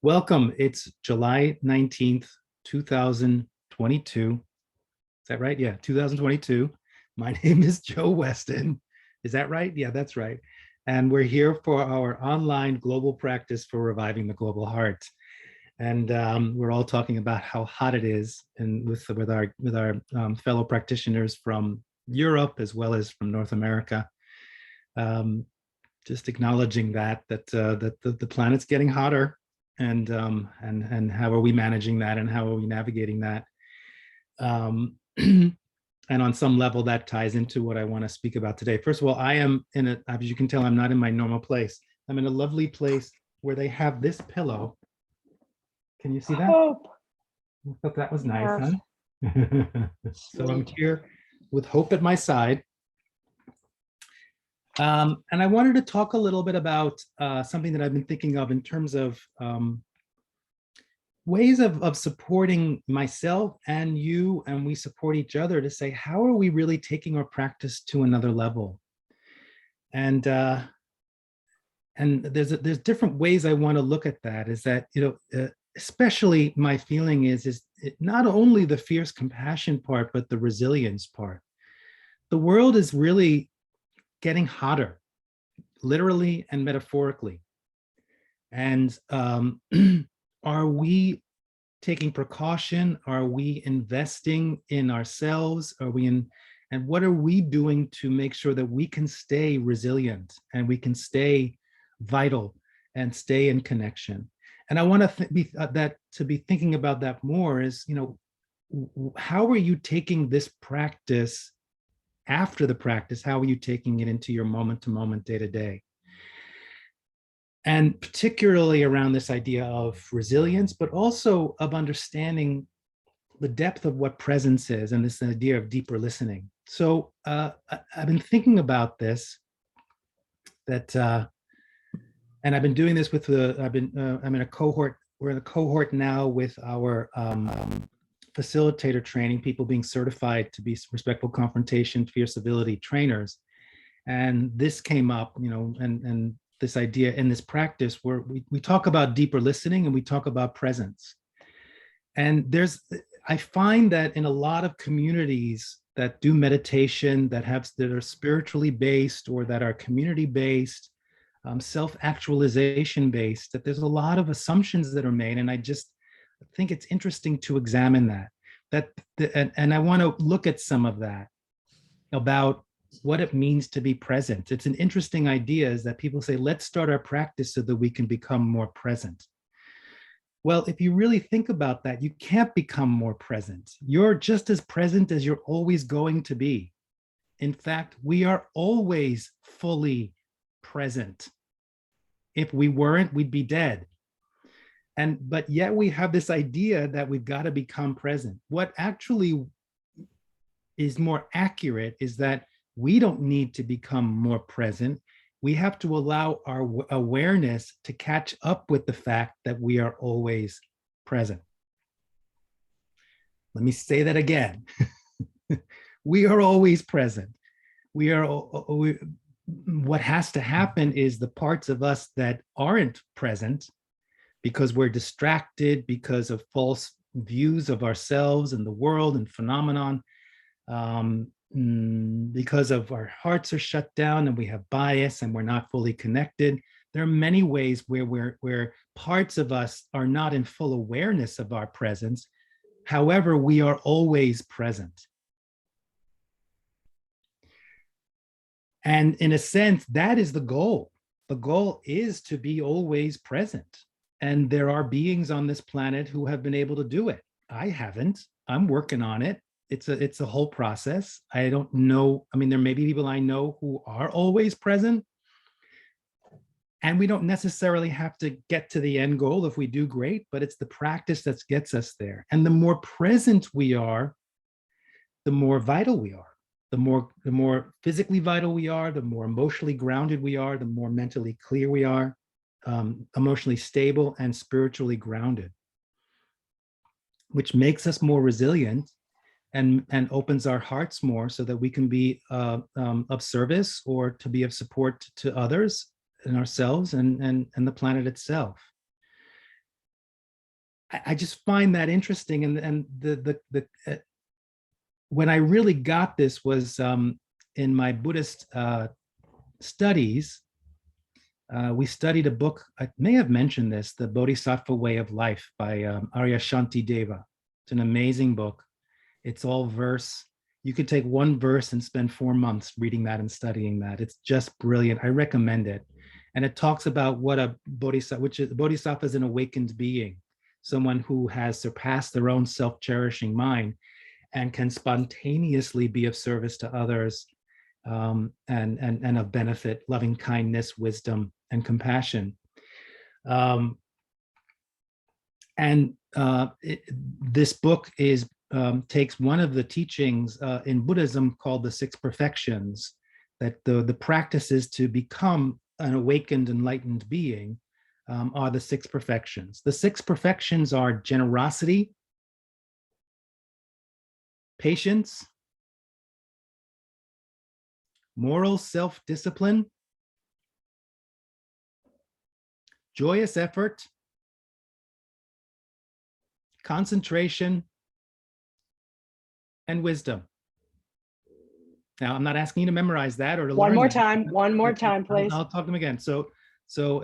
Welcome. It's July 19th, 2022. Is that right? Yeah, 2022. My name is Joe Weston. Is that right? Yeah, that's right. And we're here for our online global practice for reviving the global heart. And we're all talking about how hot it is, and with our fellow practitioners from Europe as well as from North America. Um, just acknowledging that the planet's getting hotter, and how are we managing that, and how are we navigating that? And on some level, that ties into what I want to speak about today. First of all, I am as you can tell, I'm not in my normal place. I'm in a lovely place where they have this pillow. Can you see that? Hope. I thought that was nice, Yes. huh? So I'm here with Hope at my side. And I wanted to talk a little bit about something that I've been thinking of in terms of ways of supporting myself and you, and we support each other to say, how are we really taking our practice to another level? And there's different ways I want to look at that. Is that, especially my feeling is it not only the fierce compassion part, but the resilience part. The world is really getting hotter, literally and metaphorically. And are we taking precaution? Are we investing in ourselves? And what are we doing to make sure that we can stay resilient and we can stay vital and stay in connection? And I want to be thinking about that more is, how are you taking this practice after the practice? How are you taking it into your moment to moment, day to day? And particularly around this idea of resilience, but also of understanding the depth of what presence is, and this idea of deeper listening. So I've been thinking about this, and I've been doing this with I'm in a cohort. We're in a cohort now with our facilitator training, people being certified to be respectful confrontation, fierce civility trainers. And this came up, and this idea in this practice where we talk about deeper listening and we talk about presence. And I find that in a lot of communities that do meditation, that are spiritually based or that are community based, self-actualization based, that there's a lot of assumptions that are made. And I just think it's interesting to examine and I want to look at some of that about what it means to be present. It's an interesting idea, is that people say, let's start our practice so that we can become more present. Well, if you really think about that, you can't become more present. You're just as present as you're always going to be. In fact, we are always fully present. If we weren't, we'd be dead. But yet we have this idea that we've got to become present. What actually is more accurate is that we don't need to become more present. We have to allow our awareness to catch up with the fact that we are always present. Let me say that again. We are always present. What has to happen is the parts of us that aren't present, because we're distracted, because of false views of ourselves and the world and phenomenon, because of our hearts are shut down and we have bias and we're not fully connected. There are many ways where parts of us are not in full awareness of our presence. However, we are always present. And in a sense, that is the goal. The goal is to be always present. And there are beings on this planet who have been able to do it. I haven't. I'm working on it. It's a whole process. I don't know. I mean, there may be people I know who are always present. And we don't necessarily have to get to the end goal. If we do, great, but it's the practice that gets us there. And the more present we are, the more vital we are. The more physically vital we are, the more emotionally grounded we are, the more mentally clear we are, emotionally stable and spiritually grounded, which makes us more resilient and opens our hearts more so that we can be of service or to be of support to others and ourselves and the planet itself. I just find that interesting. And when I really got this was in my Buddhist studies. We studied a book, I may have mentioned this, The Bodhisattva Way of Life by Arya Shantideva. It's an amazing book. It's all verse. You could take one verse and spend 4 months reading that and studying that. It's just brilliant. I recommend it. And it talks about what a bodhisattva, which is bodhisattva is an awakened being, someone who has surpassed their own self-cherishing mind and can spontaneously be of service to others, and of benefit, loving kindness, wisdom, and compassion. This book is takes one of the teachings in Buddhism called the six perfections, that the practices to become an awakened, enlightened being are the six perfections. The six perfections are generosity, patience, moral self-discipline, joyous effort, concentration, and wisdom. Now, I'm not asking you to memorize that or to learn. One more time, please. I'll talk them again. So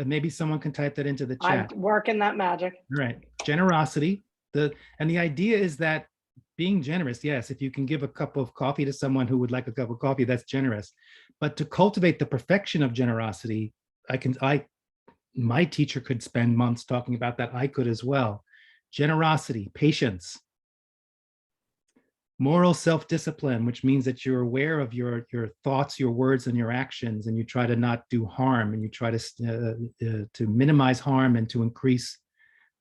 maybe someone can type that into the chat. I'm working that magic. All right. Generosity. And the idea is that being generous, yes, if you can give a cup of coffee to someone who would like a cup of coffee, that's generous. But to cultivate the perfection of generosity, my teacher could spend months talking about that. I could as well. Generosity, patience, moral self-discipline, which means that you're aware of your thoughts, your words, and your actions, and you try to not do harm, and you try to minimize harm and to increase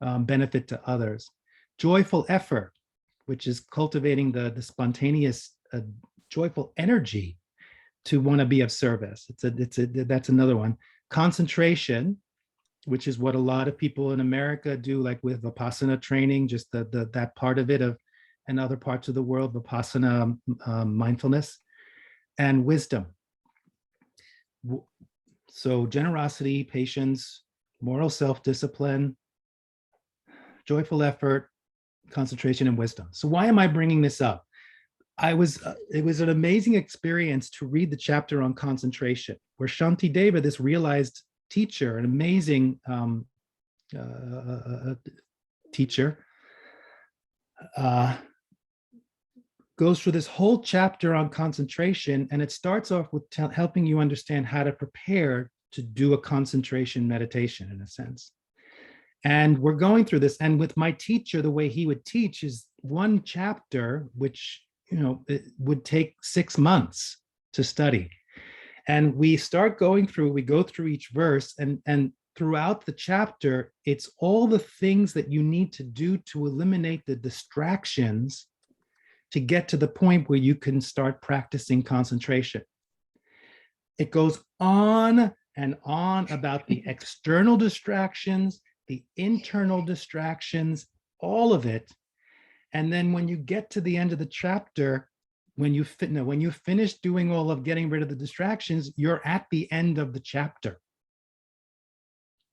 benefit to others. Joyful effort, which is cultivating the spontaneous, joyful energy to want to be of service. That's another one. Concentration, which is what a lot of people in America do, like with Vipassana training, just that part of it, and other parts of the world, Vipassana mindfulness, and wisdom. So generosity, patience, moral self-discipline, joyful effort, concentration, and wisdom. So why am I bringing this up? It was an amazing experience to read the chapter on concentration, where Shantideva, this realized teacher, an amazing teacher, goes through this whole chapter on concentration, and it starts off with helping you understand how to prepare to do a concentration meditation, in a sense. And we're going through this, and with my teacher, the way he would teach is one chapter, which it would take 6 months to study. And we go through each verse, and throughout the chapter, it's all the things that you need to do to eliminate the distractions to get to the point where you can start practicing concentration. It goes on and on about the external distractions, the internal distractions, all of it. And then when you get to the end of the chapter, when you finish doing all of getting rid of the distractions, you're at the end of the chapter.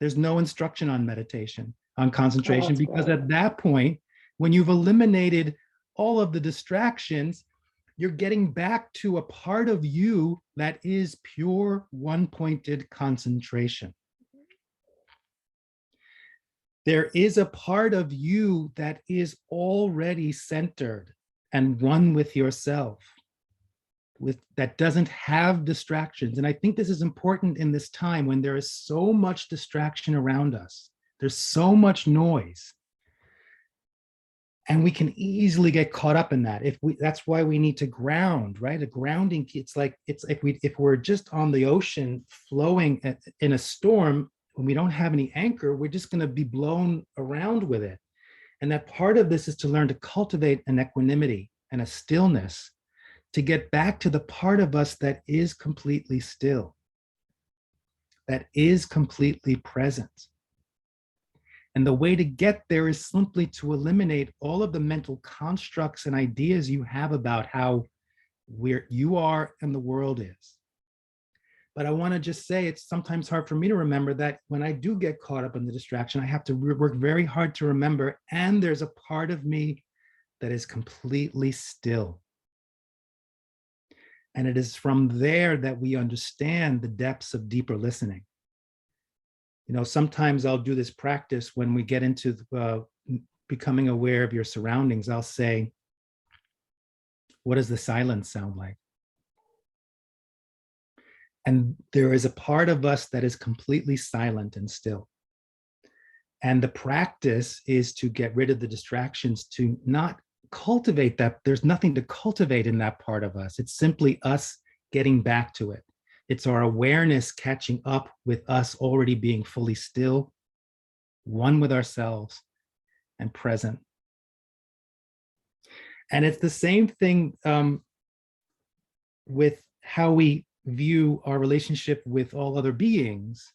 There's no instruction on meditation, on concentration, because at that point, when you've eliminated all of the distractions, you're getting back to a part of you that is pure one-pointed concentration. There is a part of you that is already centered and one with yourself, that doesn't have distractions. And I think this is important in this time when there is so much distraction around us. There's so much noise. And we can easily get caught up in that. That's why we need to ground, right? A grounding, it's like if we're just on the ocean flowing in a storm, when we don't have any anchor, we're just going to be blown around with it. And that part of this is to learn to cultivate an equanimity and a stillness to get back to the part of us that is completely still, that is completely present. And the way to get there is simply to eliminate all of the mental constructs and ideas you have about how where you are and the world is. But I want to just say it's sometimes hard for me to remember that when I do get caught up in the distraction, I have to work very hard to remember. And there's a part of me that is completely still. And it is from there that we understand the depths of deeper listening. You know, sometimes I'll do this practice when we get into becoming aware of your surroundings. I'll say, what does the silence sound like? And there is a part of us that is completely silent and still. And the practice is to get rid of the distractions, to not cultivate that. There's nothing to cultivate in that part of us. It's simply us getting back to it. It's our awareness catching up with us already being fully still, one with ourselves, and present. And it's the same thing with how we view our relationship with all other beings.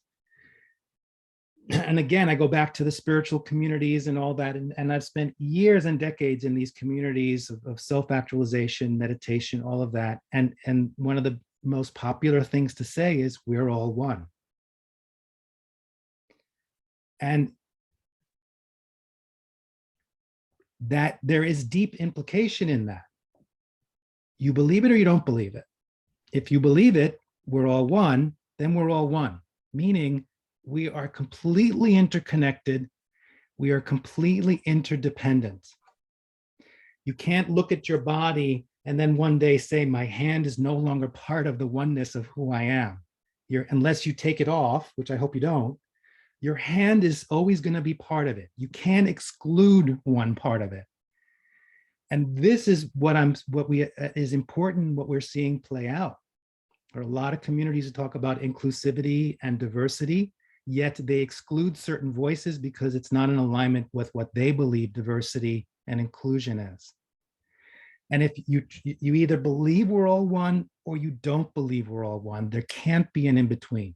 And again, I go back to the spiritual communities and all that. And I've spent years and decades in these communities of self-actualization, meditation, all of that. And one of the most popular things to say is, we're all one. And that there is deep implication in that. You believe it or you don't believe it. If you believe it, we're all one, then we're all one, meaning we are completely interconnected. We are completely interdependent. You can't look at your body and then one day say, my hand is no longer part of the oneness of who I am. Unless you take it off, which I hope you don't, your hand is always going to be part of it. You can't exclude one part of it. And this is what is important, what we're seeing play out. There are a lot of communities that talk about inclusivity and diversity, yet they exclude certain voices because it's not in alignment with what they believe diversity and inclusion is. And if you either believe we're all one or you don't believe we're all one, there can't be an in-between.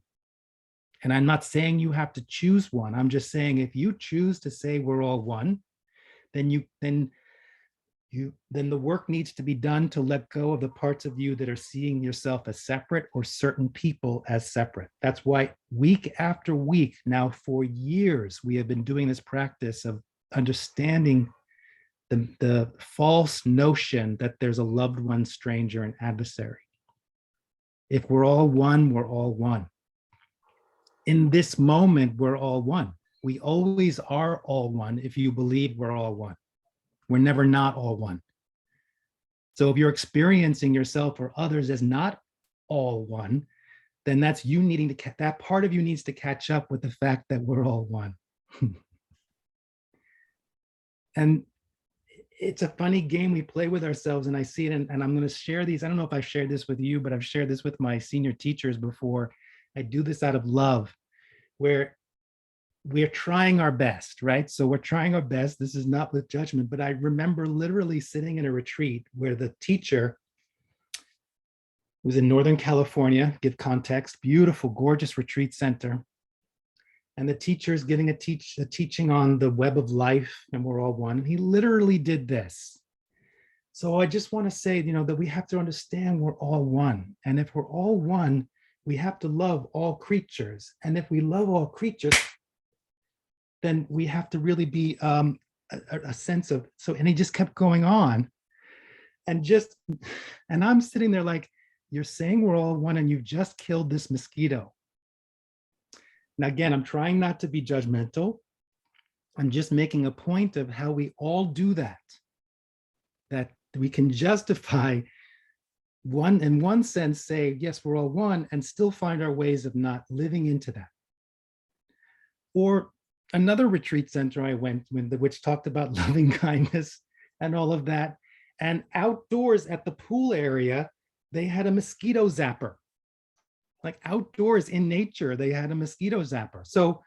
And I'm not saying you have to choose one. I'm just saying if you choose to say we're all one, then the work needs to be done to let go of the parts of you that are seeing yourself as separate or certain people as separate. That's why week after week now for years, we have been doing this practice of understanding the false notion that there's a loved one, stranger, and adversary. If we're all one, we're all one. In this moment, we're all one. We always are all one if you believe we're all one. We're never not all one. So if you're experiencing yourself or others as not all one, then that's you needing to, that part of you needs to catch up with the fact that we're all one. And it's a funny game we play with ourselves, and I see it, and I'm going to share these. I don't know if I've shared this with you, but I've shared this with my senior teachers before. I do this out of love, where we're trying our best, right? So we're trying our best. This is not with judgment, but I remember literally sitting in a retreat where the teacher was in Northern California, give context, beautiful, gorgeous retreat center. And the teacher is giving a teaching on the web of life, and we're all one. And he literally did this. So I just want to say, that we have to understand we're all one. And if we're all one, we have to love all creatures. And if we love all creatures, then we have to really be a sense of, and he just kept going on. And I'm sitting there like, you're saying we're all one and you've just killed this mosquito. Now, again, I'm trying not to be judgmental. I'm just making a point of how we all do that we can justify in one sense, say, yes, we're all one, and still find our ways of not living into that. Or another retreat center I went which talked about loving kindness and all of that. And outdoors at the pool area, they had a mosquito zapper. Like outdoors in nature, they had a mosquito zapper. So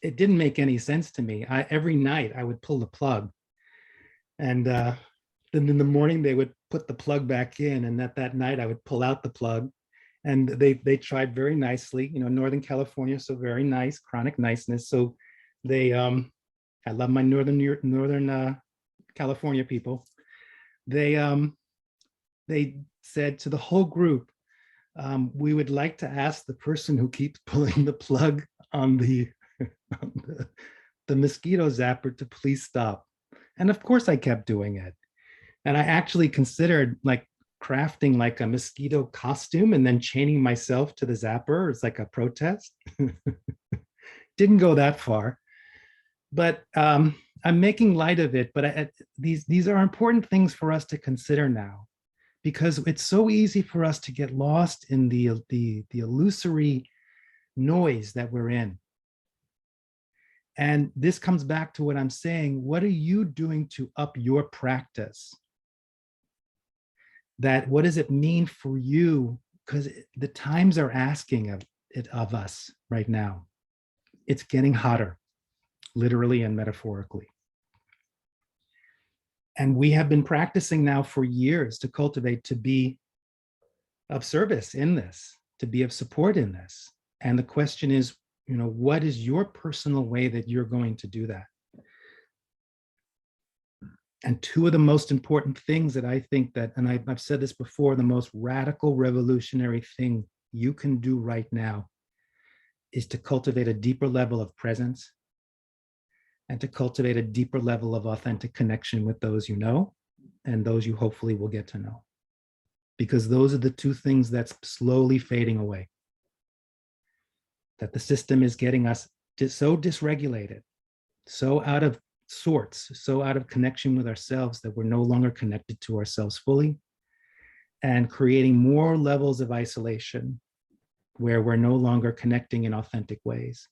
it didn't make any sense to me. Every night I would pull the plug, and then in the morning they would put the plug back in, and that night I would pull out the plug. And they tried very nicely, Northern California, so very nice, chronic niceness. So they, I love my Northern California people. They said to the whole group, we would like to ask the person who keeps pulling the plug on on the mosquito zapper to please stop. And of course I kept doing it. And I actually considered like crafting like a mosquito costume and then chaining myself to the zapper. It's like a protest. Didn't go that far, but I'm making light of it. But these are important things for us to consider now, because it's so easy for us to get lost in the illusory noise that we're in. And this comes back to what I'm saying. What are you doing to up your practice? What does it mean for you? Because the times are asking it of us right now. It's getting hotter, literally and metaphorically. And we have been practicing now for years to cultivate, to be of service in this, to be of support in this. And the question is, what is your personal way that you're going to do that? And two of the most important things that I think that, and I've said this before, the most radical revolutionary thing you can do right now is to cultivate a deeper level of presence and to cultivate a deeper level of authentic connection with those you know and those you hopefully will get to know. Because those are the two things that's slowly fading away. That the system is getting us so dysregulated, so out of sorts, so out of connection with ourselves that we're no longer connected to ourselves fully, and creating more levels of isolation where we're no longer connecting in authentic ways.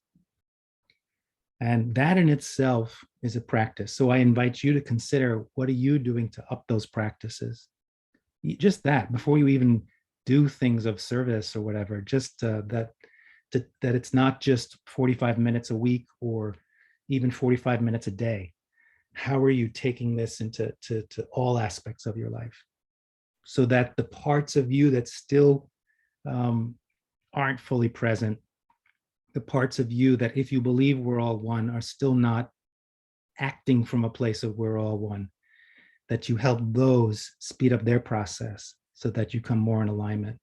And that in itself is a practice. So I invite you to consider, what are you doing to up those practices? Just that, before you even do things of service or whatever, just that it's not just 45 minutes a week or even 45 minutes a day. How are you taking this into all aspects of your life, so that the parts of you that still aren't fully present, the parts of you that, if you believe we're all one, are still not acting from a place of we're all one, that you help those speed up their process so that you come more in alignment.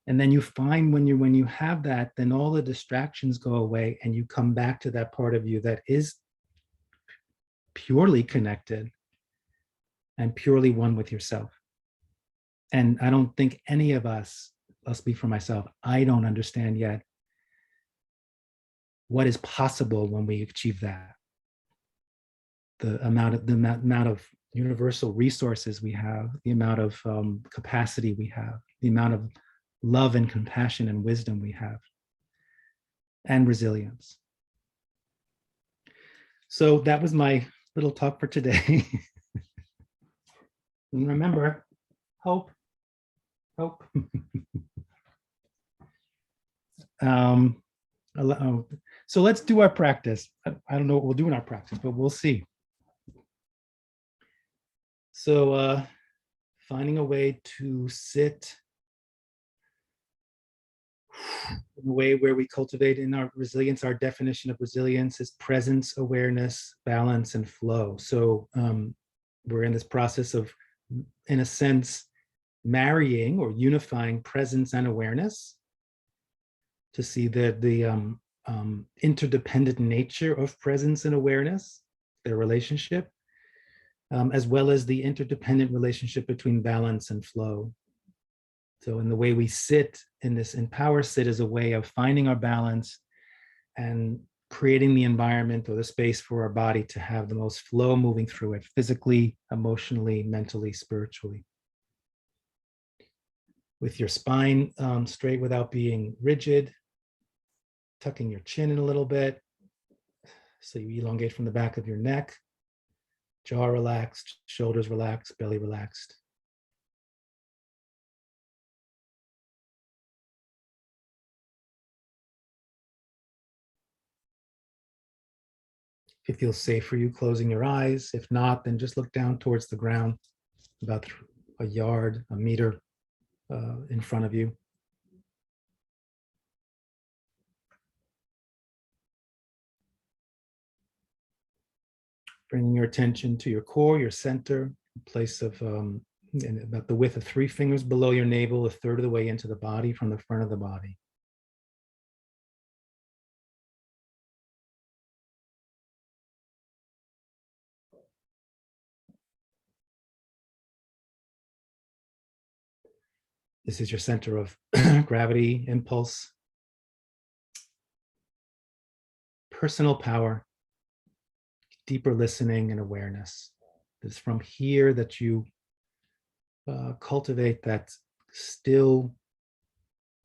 And then you find when you have that, then all the distractions go away and you come back to that part of you that is purely connected and purely one with yourself. And I don't think any of us, I'll speak for myself, I don't understand yet what is possible when we achieve that. The amount of universal resources we have, the amount of capacity we have, the amount of love and compassion and wisdom we have, and resilience. So that was my little talk for today. And remember, hope. So let's do our practice. I don't know what we'll do in our practice, but we'll see. So finding a way to sit in a way where we cultivate in our resilience. Our definition of resilience is presence, awareness, balance, and flow. So we're in this process of, in a sense, marrying or unifying presence and awareness to see the interdependent nature of presence and awareness, their relationship, as well as the interdependent relationship between balance and flow. So in the way we sit in this Empower Sit is a way of finding our balance and creating the environment or the space for our body to have the most flow moving through it, physically, emotionally, mentally, spiritually. With your spine straight without being rigid, tucking your chin in a little bit. So you elongate from the back of your neck, jaw relaxed, shoulders relaxed, belly relaxed. If it feels safe for you, closing your eyes. If not, then just look down towards the ground, about a yard, a meter in front of you. Bringing your attention to your core, your center, place of and about the width of 3 fingers below your navel, a third of the way into the body from the front of the body. This is your center of gravity, impulse, personal power, deeper listening and awareness. It's from here that you cultivate that still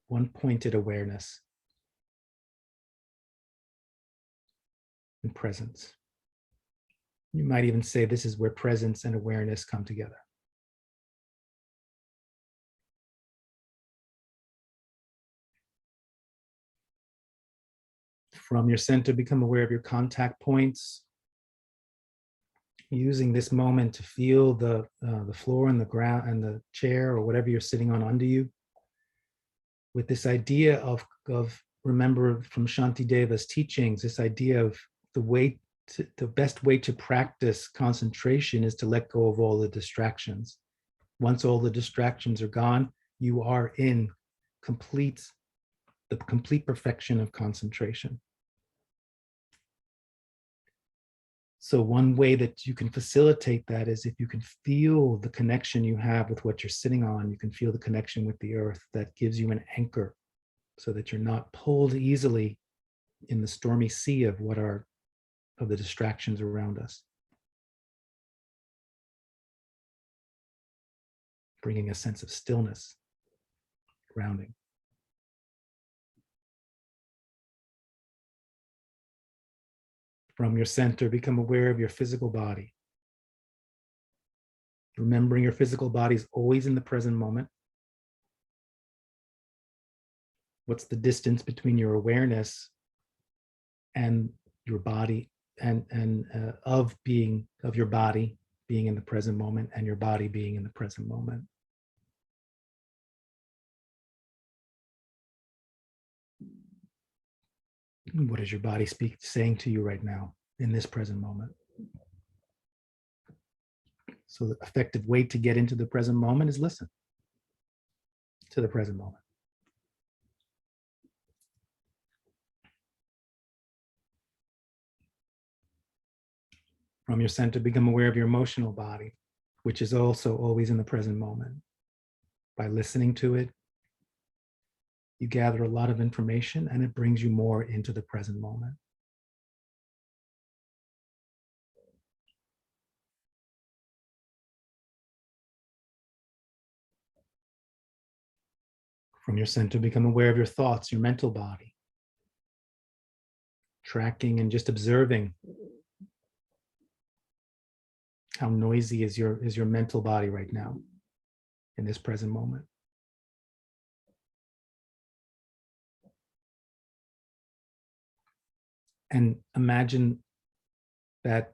one-pointed awareness and presence. You might even say this is where presence and awareness come together. From your center, become aware of your contact points, using this moment to feel the floor and the ground and the chair or whatever you're sitting on under you, with this idea of remember from Shantideva's teachings, this idea of the best way to practice concentration is to let go of all the distractions. Once all the distractions are gone, you are in the complete perfection of concentration. So one way that you can facilitate that is if you can feel the connection you have with what you're sitting on, you can feel the connection with the earth that gives you an anchor so that you're not pulled easily in the stormy sea of the distractions around us. Bringing a sense of stillness, grounding. From your center, become aware of your physical body. Remembering your physical body is always in the present moment. What's the distance between your awareness and your body and of your body being in the present moment and your body being in the present moment? What is your body saying to you right now in this present moment? So the effective way to get into the present moment is listen to the present moment. From your center, become aware of your emotional body, which is also always in the present moment. By listening to it, you gather a lot of information and it brings you more into the present moment. From your center, become aware of your thoughts, your mental body, tracking and just observing how noisy is your mental body right now in this present moment. And imagine that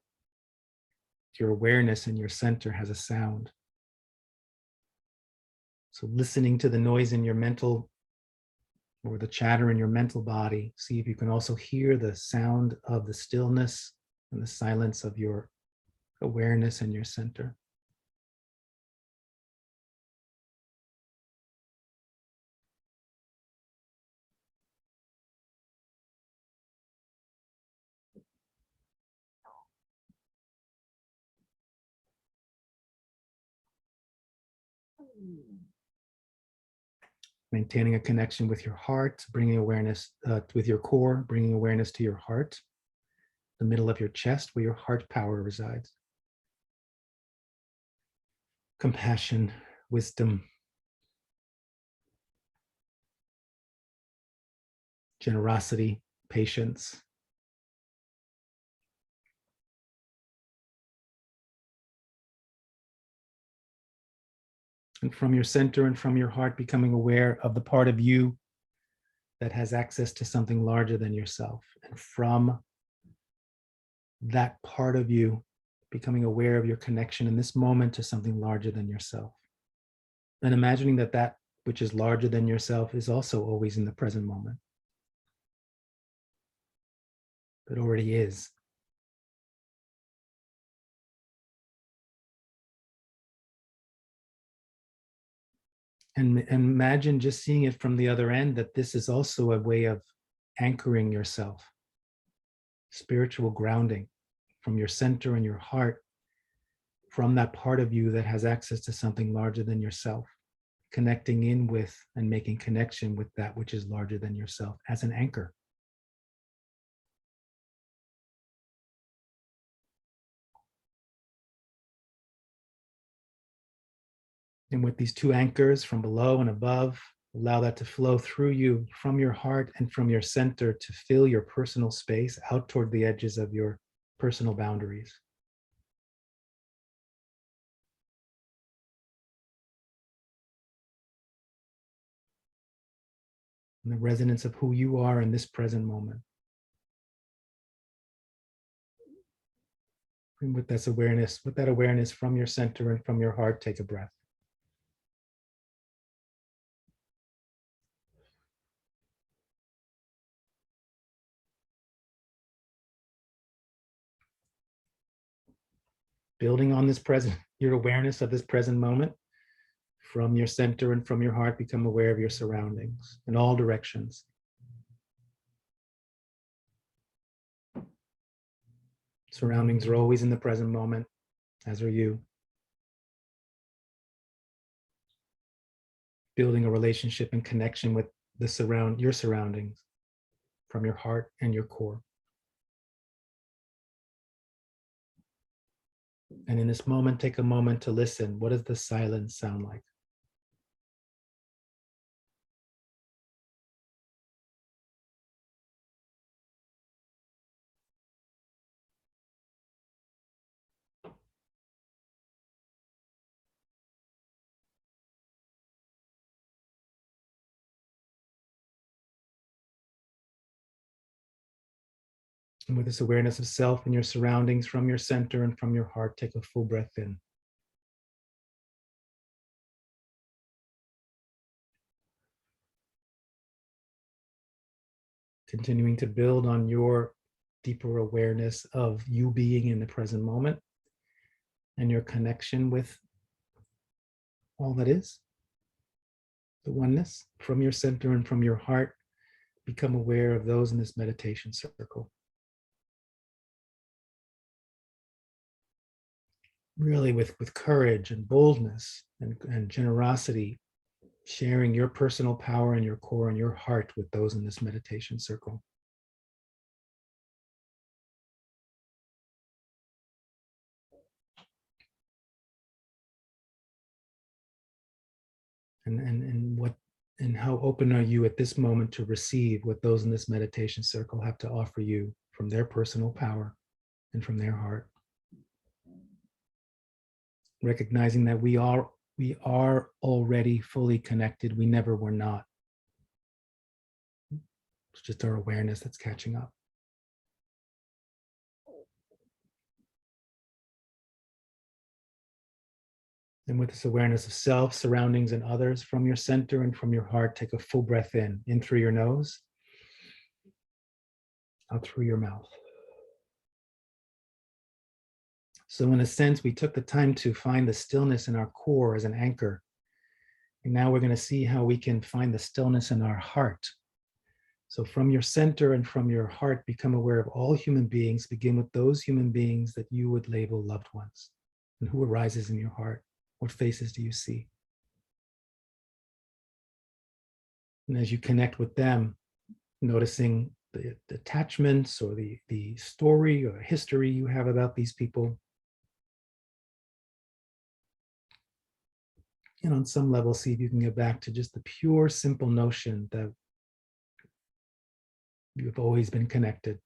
your awareness in your center has a sound. So listening to the noise in your mental or the chatter in your mental body, see if you can also hear the sound of the stillness and the silence of your awareness in your center. Maintaining a connection with your heart, bringing awareness with your core, bringing awareness to your heart, the middle of your chest where your heart power resides. Compassion, wisdom, generosity, patience. And from your center and from your heart, becoming aware of the part of you that has access to something larger than yourself. And from that part of you, becoming aware of your connection in this moment to something larger than yourself. And imagining that that which is larger than yourself is also always in the present moment. It already is. And imagine just seeing it from the other end, that this is also a way of anchoring yourself, spiritual grounding from your center and your heart, from that part of you that has access to something larger than yourself, connecting in with and making connection with that which is larger than yourself as an anchor. And with these two anchors from below and above, allow that to flow through you from your heart and from your center to fill your personal space out toward the edges of your personal boundaries. And the resonance of who you are in this present moment. And with that awareness from your center and from your heart, take a breath. Building on this present, your awareness of this present moment, from your center and from your heart, become aware of your surroundings in all directions. Surroundings are always in the present moment, as are you. Building a relationship and connection with your surroundings from your heart and your core. And in this moment, take a moment to listen. What does the silence sound like? And with this awareness of self and your surroundings from your center and from your heart, take a full breath in. Continuing to build on your deeper awareness of you being in the present moment and your connection with all that is, the oneness from your center and from your heart. Become aware of those in this meditation circle. Really with courage and boldness and generosity, sharing your personal power and your core and your heart with those in this meditation circle. And how open are you at this moment to receive what those in this meditation circle have to offer you from their personal power and from their heart? Recognizing that we are already fully connected. We never were not. It's just our awareness that's catching up. And with this awareness of self, surroundings, and others from your center and from your heart, take a full breath in through your nose, out through your mouth. So in a sense, we took the time to find the stillness in our core as an anchor. And now we're going to see how we can find the stillness in our heart. So from your center and from your heart, become aware of all human beings. Begin with those human beings that you would label loved ones. And who arises in your heart? What faces do you see? And as you connect with them, noticing the attachments or the story or history you have about these people. And on some level, see if you can get back to just the pure, simple notion that you've always been connected.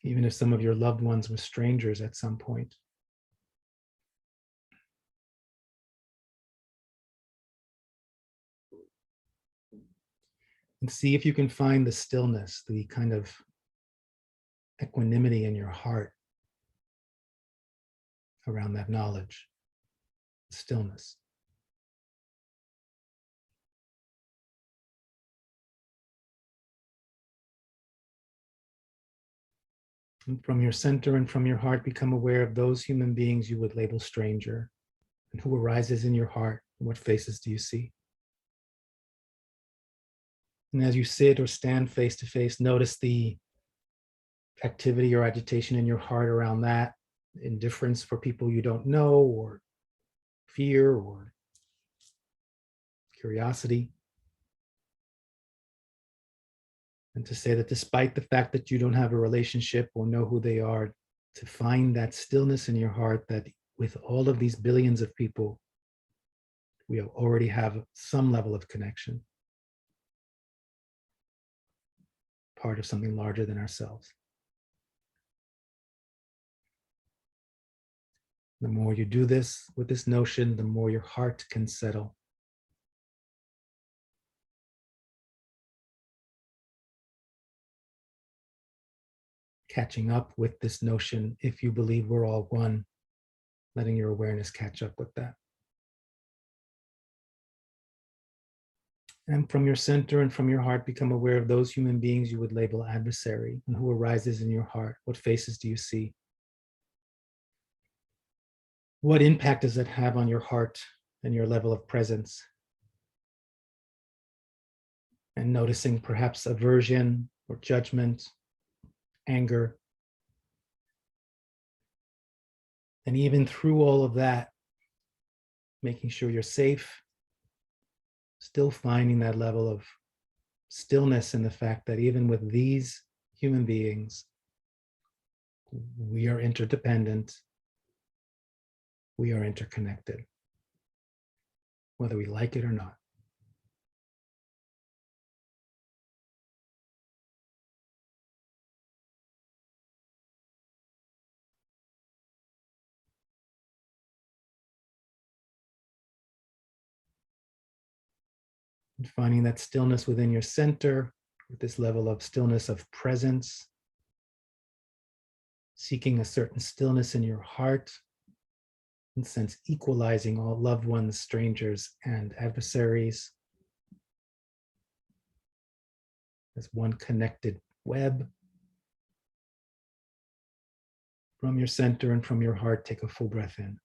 Even if some of your loved ones were strangers at some point. And see if you can find the stillness, the kind of equanimity in your heart around that knowledge, stillness. And from your center and from your heart, become aware of those human beings you would label stranger, and who arises in your heart. And what faces do you see? And as you sit or stand face to face, notice the activity or agitation in your heart around that, indifference for people you don't know, or fear or curiosity. And to say that despite the fact that you don't have a relationship or know who they are, to find that stillness in your heart, that with all of these billions of people, we already have some level of connection, part of something larger than ourselves. The more you do this with this notion, the more your heart can settle. Catching up with this notion, if you believe we're all one, letting your awareness catch up with that. And from your center and from your heart, become aware of those human beings you would label adversary, and who arises in your heart. What faces do you see? What impact does it have on your heart and your level of presence? And noticing perhaps aversion or judgment, anger. And even through all of that, making sure you're safe, still finding that level of stillness in the fact that even with these human beings, we are interdependent, we are interconnected, whether we like it or not. And finding that stillness within your center, with this level of stillness of presence, seeking a certain stillness in your heart, in sense equalizing all loved ones, strangers, and adversaries as one connected web. From your center and from your heart, take a full breath in.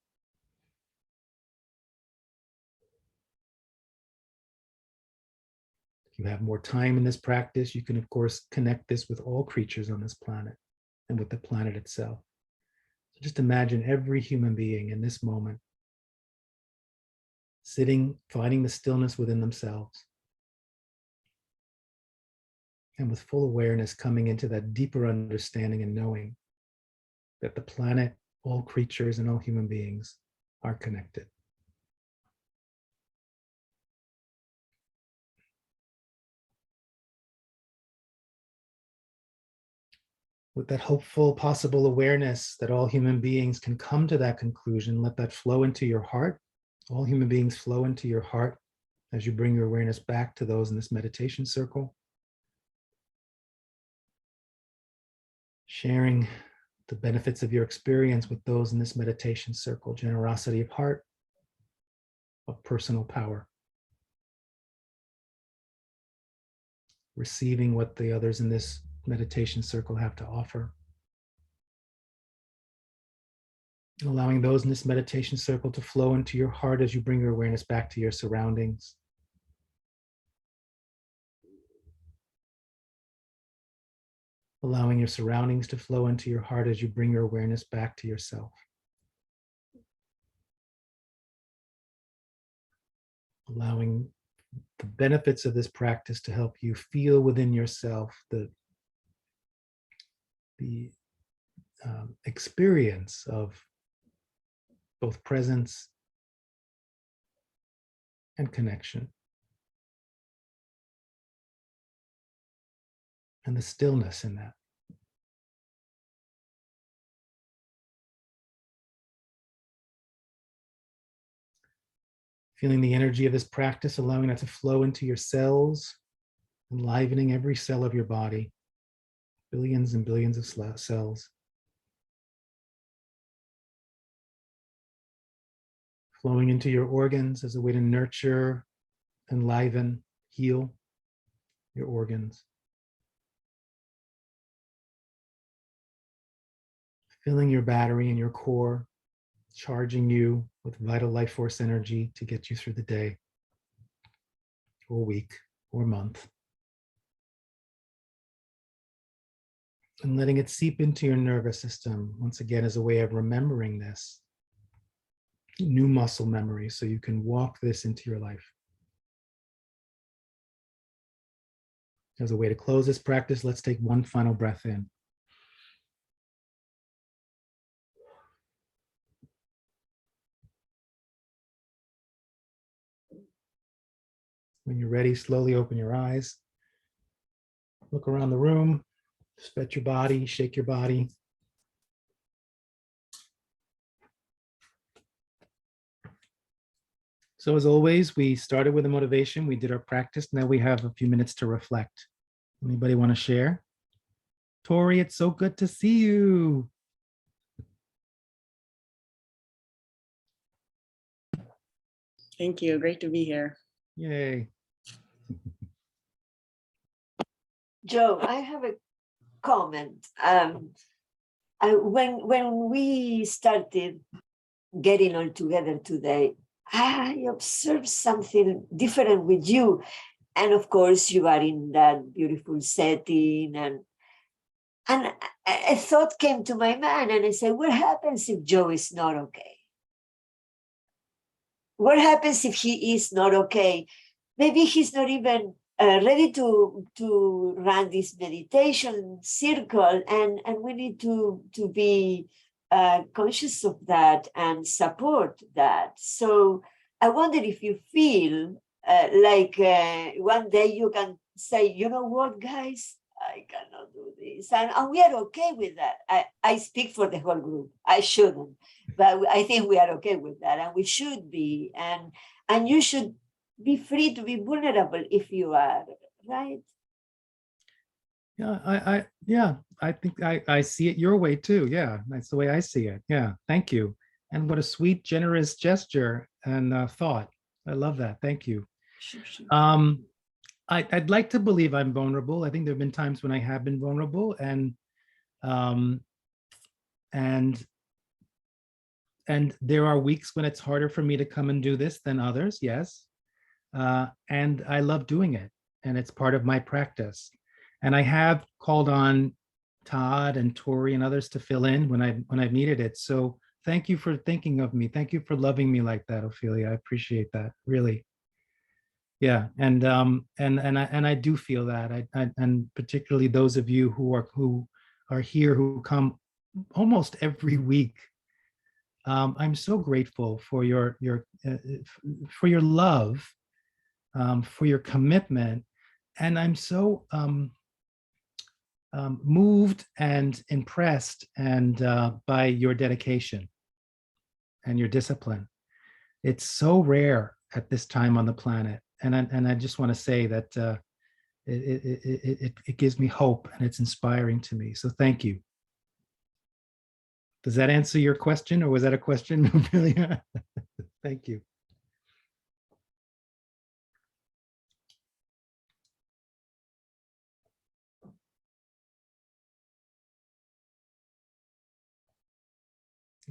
If you have more time in this practice, you can, of course, connect this with all creatures on this planet and with the planet itself. So just imagine every human being in this moment sitting, finding the stillness within themselves, and with full awareness coming into that deeper understanding and knowing that the planet, all creatures, and all human beings are connected. With that hopeful, possible awareness that all human beings can come to that conclusion, let that flow into your heart. All human beings flow into your heart as you bring your awareness back to those in this meditation circle. Sharing the benefits of your experience with those in this meditation circle, generosity of heart, of personal power. Receiving what the others in this meditation circle have to offer. Allowing those in this meditation circle to flow into your heart as you bring your awareness back to your surroundings. Allowing your surroundings to flow into your heart as you bring your awareness back to yourself. Allowing the benefits of this practice to help you feel within yourself the experience of both presence and connection, and the stillness in that. Feeling the energy of this practice, allowing that to flow into your cells, enlivening every cell of your body, billions and billions of cells. Flowing into your organs as a way to nurture, enliven, heal your organs. filling your battery and your core, charging you with vital life force energy to get you through the day or week or month. And letting it seep into your nervous system, once again, as a way of remembering this, new muscle memory, so you can walk this into your life. As a way to close this practice, let's take one final breath in. When you're ready, slowly open your eyes. Look around the room, stretch your body, shake your body. So as always, we started with a motivation, we did our practice, now we have a few minutes to reflect. Anybody want to share? Tori, it's so good to see you. Thank you. Great to be here. Yay. Joe, I have a comment. When we started getting all together today, I observed something different with you. And of course, you are in that beautiful setting. And a thought came to my mind, and I said, what happens if Joe is not okay? What happens if he is not okay? Maybe he's not even ready to run this meditation circle, and we need to be conscious of that and support that. So I wonder if you feel like one day you can say, you know what, guys, I cannot do this, and we are okay with that. I speak for the whole group. I shouldn't, but I think we are okay with that, and we should be, and you should be free to be vulnerable if you are, right? Yeah, I think I see it your way too. Yeah, that's the way I see it. Yeah, thank you. And what a sweet, generous gesture and thought. I love that. Thank you. Sure. I'd like to believe I'm vulnerable. I think there have been times when I have been vulnerable, and there are weeks when it's harder for me to come and do this than others. Yes. And I love doing it, and it's part of my practice. And I have called on Todd and Tori and others to fill in when I've needed it. So thank you for thinking of me. Thank you for loving me like that, Ophelia. I appreciate that, really. Yeah, and I do feel that. And particularly those of you who are here, who come almost every week. I'm so grateful for your love. For your commitment, and I'm so moved and impressed by your dedication and your discipline. It's so rare at this time on the planet, and I just want to say that it gives me hope, and it's inspiring to me. So thank you. Does that answer your question, or was that a question? Thank you.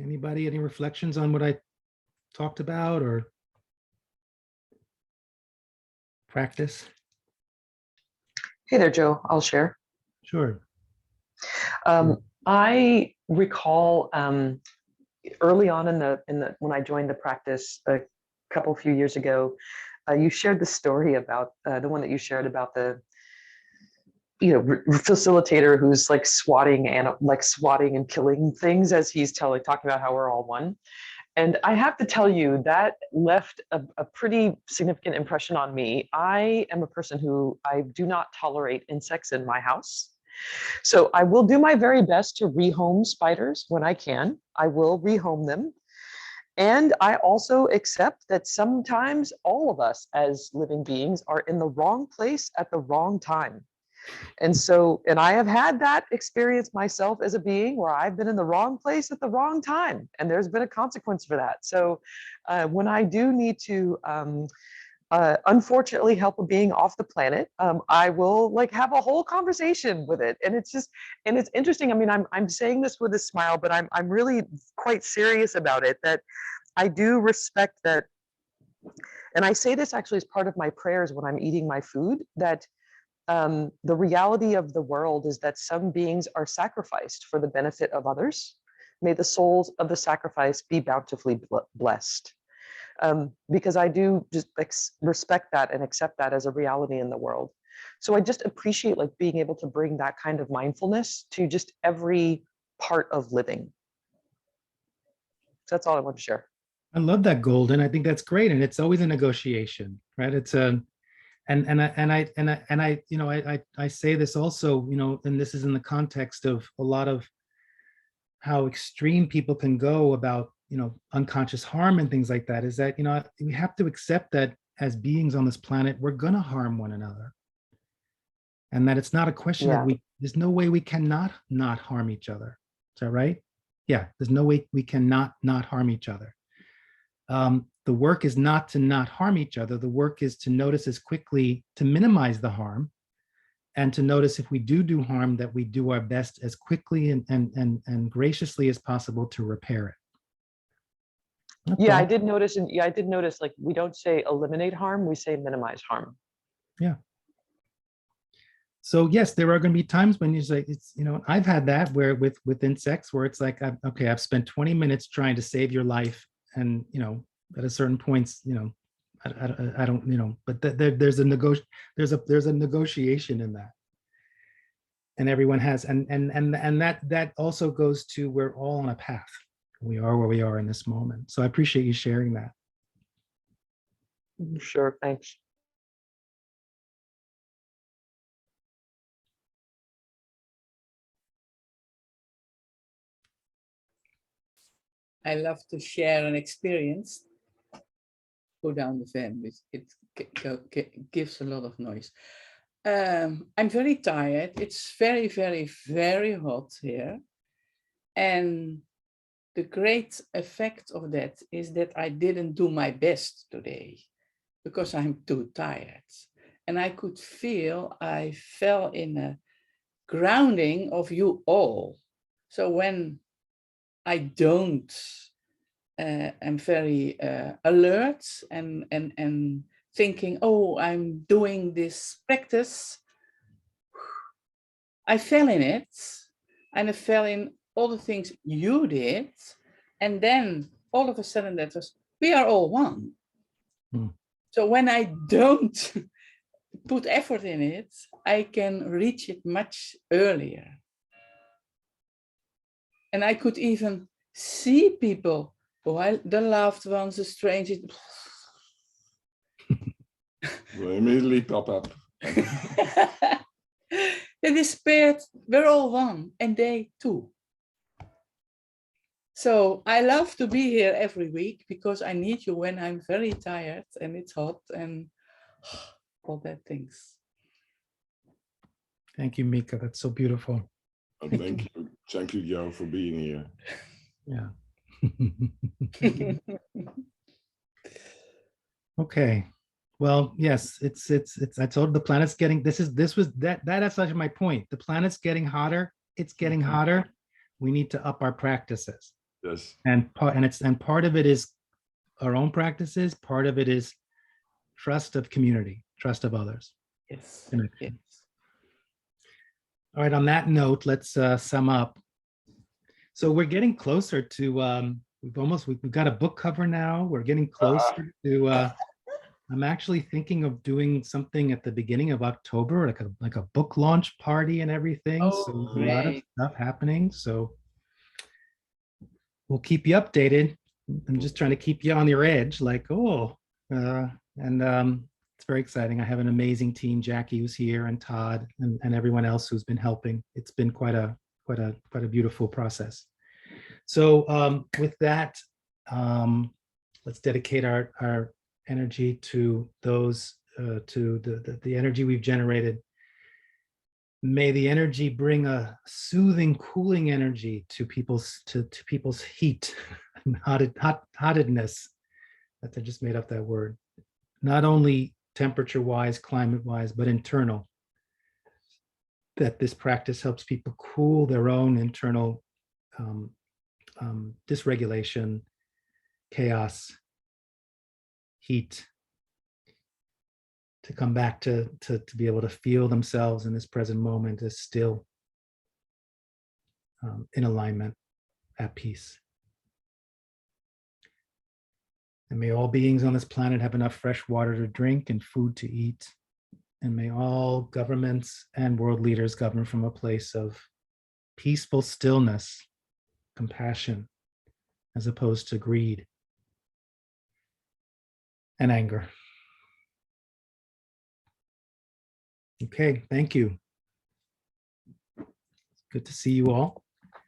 Anybody, any reflections on what I talked about or practice? Hey there, Joe. I'll share. Sure. I recall early on in the when I joined the practice a few years ago, you shared the story about the one that you shared about the facilitator who's like swatting and killing things as he's talking about how we're all one. And I have to tell you, that left a pretty significant impression on me. I am a person who I do not tolerate insects in my house. So I will do my very best to rehome spiders when I can. I will rehome them. And I also accept that sometimes all of us as living beings are in the wrong place at the wrong time. And I have had that experience myself as a being where I've been in the wrong place at the wrong time, and there's been a consequence for that. So when I do need to unfortunately help a being off the planet, I will like have a whole conversation with it. And it's just, and it's interesting. I mean, I'm saying this with a smile, but I'm really quite serious about it, that I do respect that. And I say this actually as part of my prayers when I'm eating my food, that the reality of the world is that some beings are sacrificed for the benefit of others. May the souls of the sacrifice be bountifully blessed. Because I do just respect that and accept that as a reality in the world. So I just appreciate like being able to bring that kind of mindfulness to just every part of living. So that's all I want to share. I love that, Golden. I think that's great, and it's always a negotiation, right? It's a, I say this also, and this is in the context of a lot of how extreme people can go about unconscious harm and things like that, is that we have to accept that as beings on this planet, we're going to harm one another, and that it's not a question Yeah. of there's no way we cannot not harm each other. Is that right? Yeah, there's no way we cannot not harm each other. The work is not to not harm each other. The work is to notice as quickly, to minimize the harm, and to notice if we do harm, that we do our best as quickly and graciously as possible to repair it. That's Yeah, all. I did notice, and yeah, I did notice, like, we don't say eliminate harm, we say minimize harm. Yeah. So yes, there are going to be times when you say, it's, I've had that where with insects where it's like, okay, I've spent 20 minutes trying to save your life, and at a certain points, I don't, but there's a negotiation in that, and everyone has, and that also goes to, we're all on a path. We are where we are in this moment. So I appreciate you sharing that. Sure, thanks. I love to share an experience. Go down the fan, it gives a lot of noise. I'm very tired. It's very, very, very hot here. And the great effect of that is that I didn't do my best today because I'm too tired. And I could feel I fell in a grounding of you all. So when I don't, I'm very alert and thinking, oh, I'm doing this practice. I fell in it, and I fell in all the things you did. And then all of a sudden that was, we are all one. So when I don't put effort in it, I can reach it much earlier. And I could even see people, the loved ones, the strangers. Will immediately pop up. They despaired, we're all one, and they too. So I love to be here every week because I need you when I'm very tired and it's hot and all that things. Thank you, Mika. That's so beautiful. Oh, thank you, Joe, for being here. Yeah. Okay. Well, yes, it's I told the planet's getting, that's actually my point. The planet's getting hotter. It's getting hotter. We need to up our practices. Yes. And part of it is our own practices. Part of it is trust of community, trust of others. Yes. Yes. All right. On that note, let's sum up. So we're getting closer to. We've got a book cover now. We're getting closer to. I'm actually thinking of doing something at the beginning of October, like a book launch party and everything. Oh, so there's a lot of great. stuff happening. So we'll keep you updated. I'm just trying to keep you on your edge, like, it's very exciting. I have an amazing team. Jackie, who's here, and Todd, and everyone else who's been helping. It's been quite a beautiful process. So with that, let's dedicate our energy to those, to the energy we've generated. May the energy bring a soothing, cooling energy to people's people's heat and hottedness. I just made up that word. not only temperature-wise, climate-wise, but internal. That this practice helps people cool their own internal dysregulation, chaos, heat, to come back to be able to feel themselves in this present moment as still, in alignment, at peace. And may all beings on this planet have enough fresh water to drink and food to eat. And may all governments and world leaders govern from a place of peaceful stillness, compassion, as opposed to greed and anger. Okay, thank you. Good to see you all.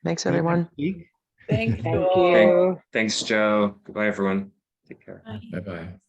Thanks, See you next everyone. week. Thank you Thank all. you. Thanks, Joe. Goodbye, everyone. Take care. Bye. Bye-bye.